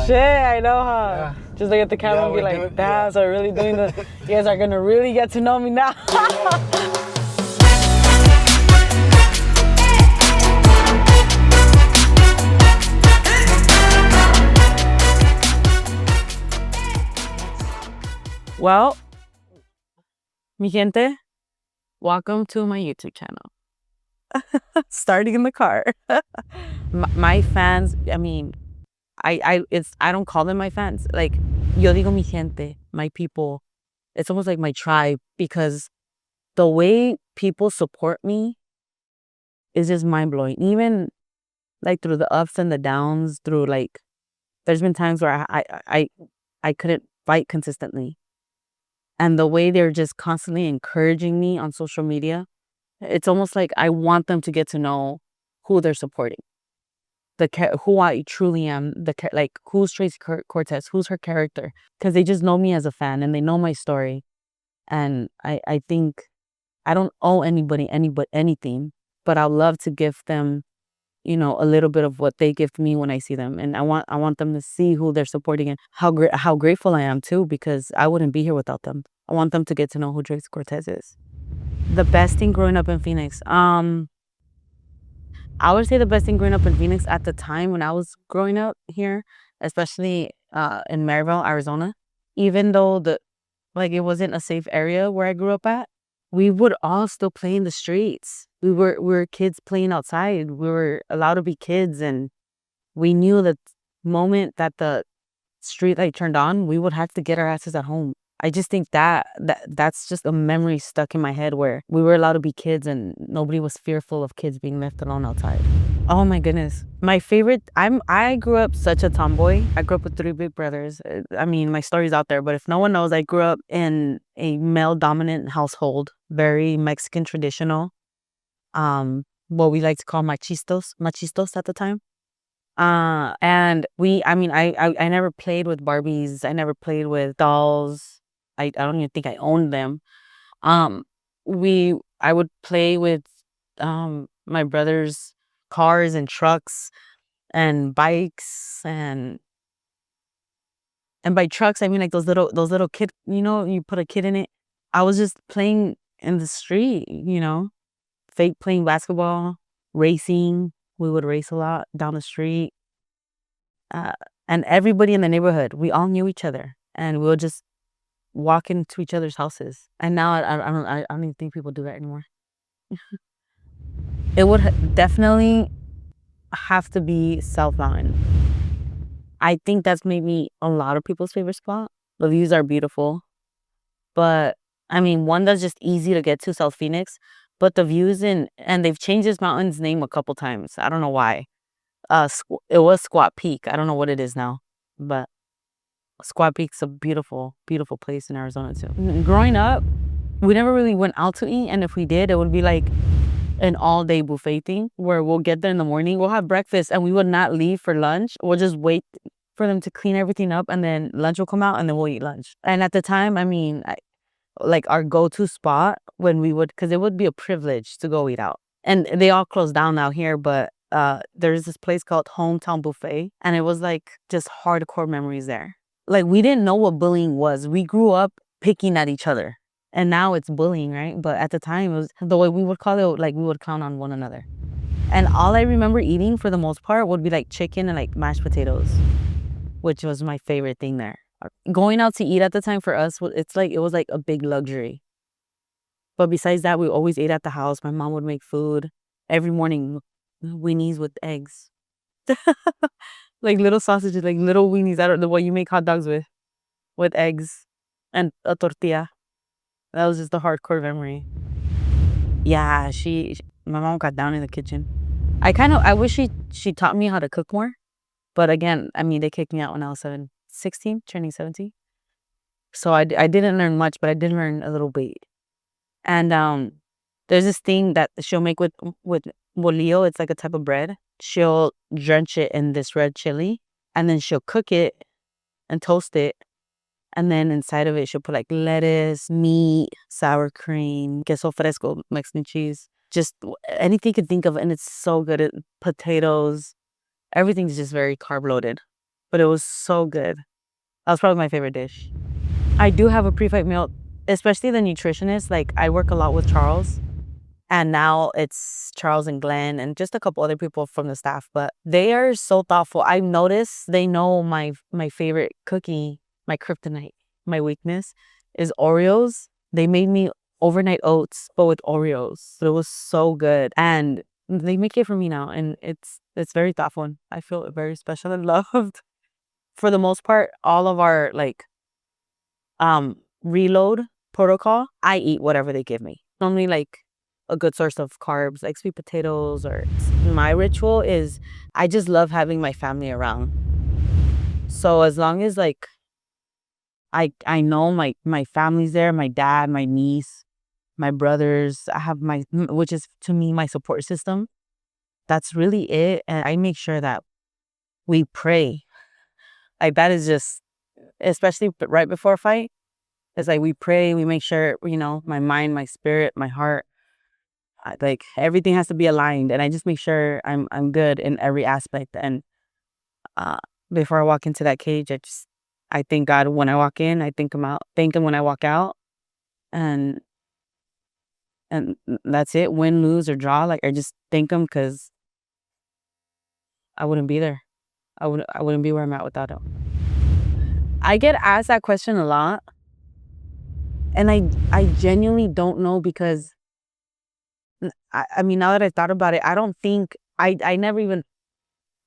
shit, I know, huh? Yeah. Just look at the camera and be like, damn, so we're really doing this. You guys are gonna really get to know me now. Well, mi gente, welcome to my YouTube channel. Starting in the car. My fans, I mean, I don't call them my fans. Like, yo digo mi gente, my people. It's almost like my tribe, because the way people support me is just mind blowing. Even like through the ups and the downs, through like, there's been times where I couldn't fight consistently. And the way they're just constantly encouraging me on social media, it's almost like I want them to get to know who they're supporting, who I truly am, like who's Tracy Cortez, who's her character, because they just know me as a fan and they know my story. And I think I don't owe anybody anything, but I'd love to give them, you know, a little bit of what they give me when I see them. And I want them to see who they're supporting and how grateful I am too, because I wouldn't be here without them. I want them to get to know who Tracy Cortez is. The best thing growing up in Phoenix. I would say the best thing growing up in Phoenix at the time when I was growing up here, especially in Maryville, Arizona, even though it wasn't a safe area where I grew up at, we would all still play in the streets. We were kids playing outside. We were allowed to be kids, and we knew that the moment that the street light turned on, we would have to get our asses at home. I just think that's just a memory stuck in my head, where we were allowed to be kids and nobody was fearful of kids being left alone outside. Oh my goodness. My favorite, I grew up such a tomboy. I grew up with 3 big brothers. I mean, my story's out there, but if no one knows, I grew up in a male dominant household, very Mexican traditional. What we like to call machistos at the time. And I never played with Barbies. I never played with dolls. I don't even think I owned them. I would play with my brother's cars and trucks and bikes, and by trucks I mean like those little kid, you know, you put a kid in it. I was just playing in the street, you know, fake playing basketball, racing. We would race a lot down the street. And everybody in the neighborhood, we all knew each other, and we would just walk into each other's houses. And now I don't even think people do that anymore. It would definitely have to be South Mountain. I think that's maybe a lot of people's favorite spot. The views are beautiful, but I mean, one that's just easy to get to, South Phoenix. But the views and they've changed this mountain's name a couple times. I don't know why. It was Squat Peak. I don't know what it is now, but Squat Peak's a beautiful, beautiful place in Arizona too. Growing up, we never really went out to eat, and if we did, it would be like an all-day buffet thing where we'll get there in the morning, we'll have breakfast, and we would not leave for lunch. We'll just wait for them to clean everything up, and then lunch will come out, and then we'll eat lunch. And at the time, I mean, like our go-to spot when we would, because it would be a privilege to go eat out, and they all closed down now here, but there's this place called Hometown Buffet, and it was like just hardcore memories there. Like, we didn't know what bullying was. We grew up picking at each other, and now it's bullying, right? But at the time, it was the way we would call it, like we would clown on one another. And all I remember eating for the most part would be like chicken and like mashed potatoes, which was my favorite thing there. Going out to eat at the time for us, it was like a big luxury. But besides that, we always ate at the house. My mom would make food every morning, weenies with eggs. Like little sausages, like little weenies. I don't know what you make hot dogs with eggs and a tortilla. That was just a hardcore memory. Yeah, my mom got down in the kitchen. I wish she taught me how to cook more. But again, I mean, they kicked me out when I was 16, turning 17. So I didn't learn much, but I did learn a little bit. And there's this thing that she'll make with bolillo. It's like a type of bread. She'll drench it in this red chili, and then she'll cook it and toast it. And then inside of it, she'll put like lettuce, meat, sour cream, queso fresco, Mexican cheese, just anything you could think of. And it's so good. Potatoes, everything's just very carb loaded. but it was so good. That was probably my favorite dish. I do have a pre-fight meal, especially the nutritionist. Like, I work a lot with Charles, and now it's Charles and Glenn and just a couple other people from the staff, but they are so thoughtful. I've noticed they know my favorite cookie, my kryptonite, my weakness is Oreos. They made me overnight oats, but with Oreos. So it was so good. And they make it for me now, and it's very thoughtful, and I feel very special and loved. For the most part, all of our like reload protocol, I eat whatever they give me. Normally like a good source of carbs, like sweet potatoes, or my ritual is I just love having my family around. So as long as like I know my family's there, my dad, my niece, my brothers, I have which is to me my support system. That's really it. And I make sure that we pray. Like that is just, especially right before a fight, it's like we pray, we make sure, my mind, my spirit, my heart, like everything has to be aligned, and I just make sure I'm good in every aspect. And uh before I walk into that cage, I thank God when I walk in, I thank him when I walk out, and that's it. Win, lose, or draw, like I just thank him, because I wouldn't be there. I wouldn't be where I'm at without him. I get asked that question a lot, and I genuinely don't know, because I mean, now that I thought about it, I don't think I never even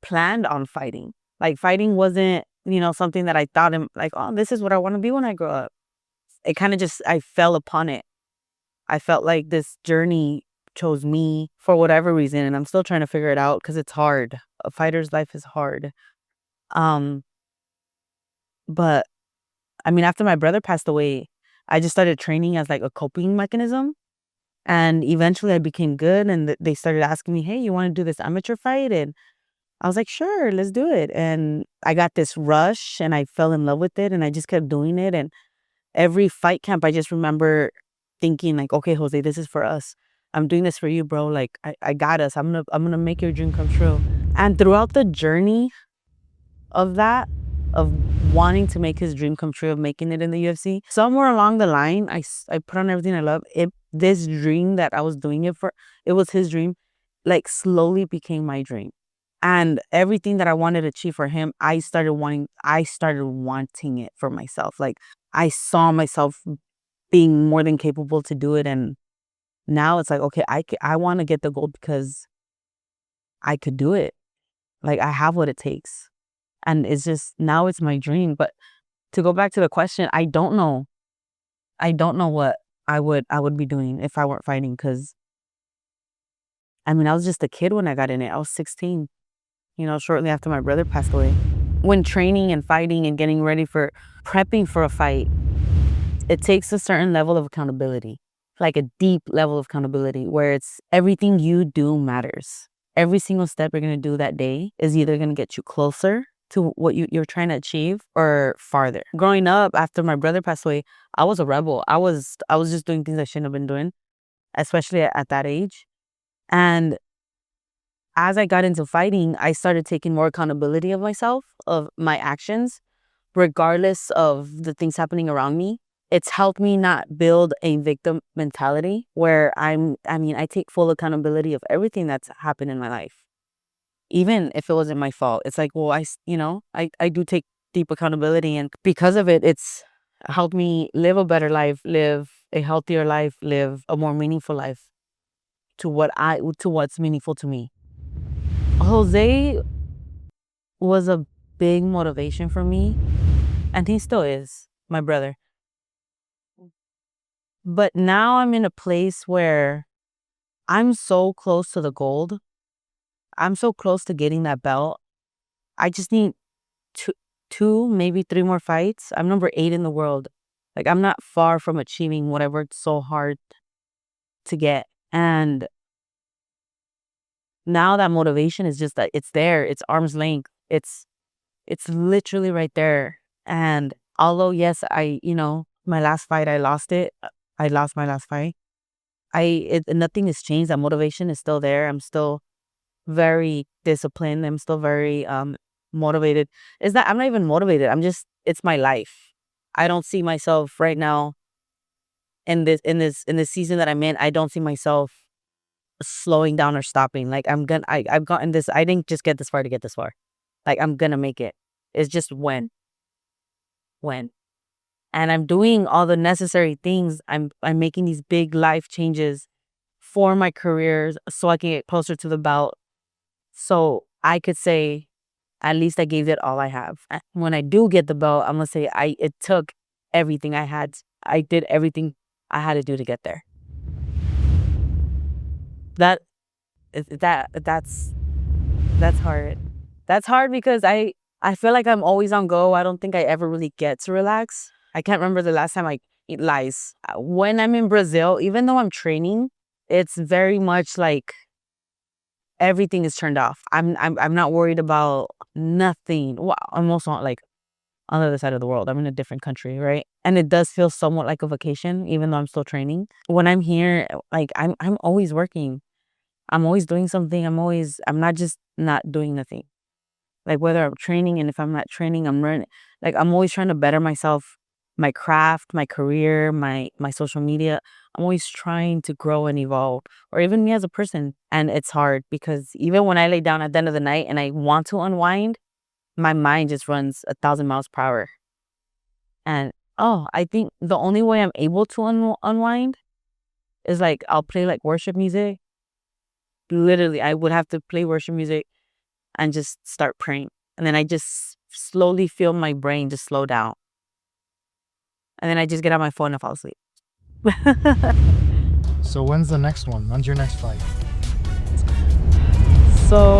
planned on fighting. Like fighting wasn't, something that I thought like, oh, this is what I want to be when I grow up. It kind of just, I fell upon it. I felt like this journey chose me for whatever reason, and I'm still trying to figure it out because it's hard. A fighter's life is hard. Um, but I mean, after my brother passed away, I just started training as like a coping mechanism. And eventually I became good, and they started asking me, hey, you want to do this amateur fight? And I was like, sure, let's do it. And I got this rush, and I fell in love with it, and I just kept doing it. And every fight camp, I just remember thinking like, okay, Jose, this is for us. I'm doing this for you, bro. Like, I got us. I'm gonna make your dream come true. And throughout the journey of that, of wanting to make his dream come true, of making it in the UFC, somewhere along the line, I put on everything I love. This dream that I was doing it for, it was his dream, like slowly became my dream. And everything that I wanted to achieve for him, I started wanting it for myself. Like I saw myself being more than capable to do it. And now it's like, okay, I want to get the gold because I could do it. Like I have what it takes. And it's just, now it's my dream. But to go back to the question, I don't know. I don't know what I would be doing if I weren't fighting, because I mean, I was just a kid when I got in it. I was 16, shortly after my brother passed away. When training and fighting and getting ready for prepping for a fight, it takes a certain level of accountability, like a deep level of accountability, where it's everything you do matters. Every single step you're going to do that day is either going to get you closer to what you're trying to achieve or farther. Growing up, after my brother passed away, I was a rebel. I was just doing things I shouldn't have been doing, especially at that age. And as I got into fighting, I started taking more accountability of myself, of my actions, regardless of the things happening around me. It's helped me not build a victim mentality where I take full accountability of everything that's happened in my life. Even if it wasn't my fault, it's like, well, I do take deep accountability, and because of it, it's helped me live a better life, live a healthier life, live a more meaningful life to what's meaningful to me. Jose was a big motivation for me, and he still is, my brother. But now I'm in a place where I'm so close to the gold. I'm so close to getting that belt. I just need two, maybe 3 more fights. I'm number 8 in the world. Like, I'm not far from achieving what I worked so hard to get. And now that motivation is just that it's there. It's arm's length. It's literally right there. And although, yes, my last fight, I lost it. I lost my last fight. Nothing has changed. That motivation is still there. I'm still very disciplined. I'm still very motivated. Is that I'm not even motivated. It's my life. I don't see myself right now in this season that I'm in. I don't see myself slowing down or stopping. Like I've gotten this. I didn't just get this far to get this far. Like I'm gonna make it. It's just when. And I'm doing all the necessary things. I'm making these big life changes for my careers so I can get closer to the belt. So I could say, at least I gave it all I have. And when I do get the belt, I'm gonna say it took everything I had. I did everything I had to do to get there. That's hard. That's hard because I feel like I'm always on go. I don't think I ever really get to relax. I can't remember the last time I eat lice. When I'm in Brazil, even though I'm training, it's very much like everything is turned off. I'm not worried about nothing. Well, I'm also like on the other side of the world. I'm in a different country, right? And it does feel somewhat like a vacation, even though I'm still training. When I'm here, like I'm always working. I'm always doing something. I'm not just not doing nothing. Like whether I'm training, and if I'm not training, I'm learning. Like I'm always trying to better myself, my craft, my career, my social media. I'm always trying to grow and evolve, or even me as a person. And it's hard because even when I lay down at the end of the night and I want to unwind, my mind just runs 1,000 miles per hour. And I think the only way I'm able to unwind is like I'll play like worship music. Literally, I would have to play worship music and just start praying. And then I just slowly feel my brain just slow down. And then I just get on my phone and fall asleep. So when's the next one? When's your next fight? So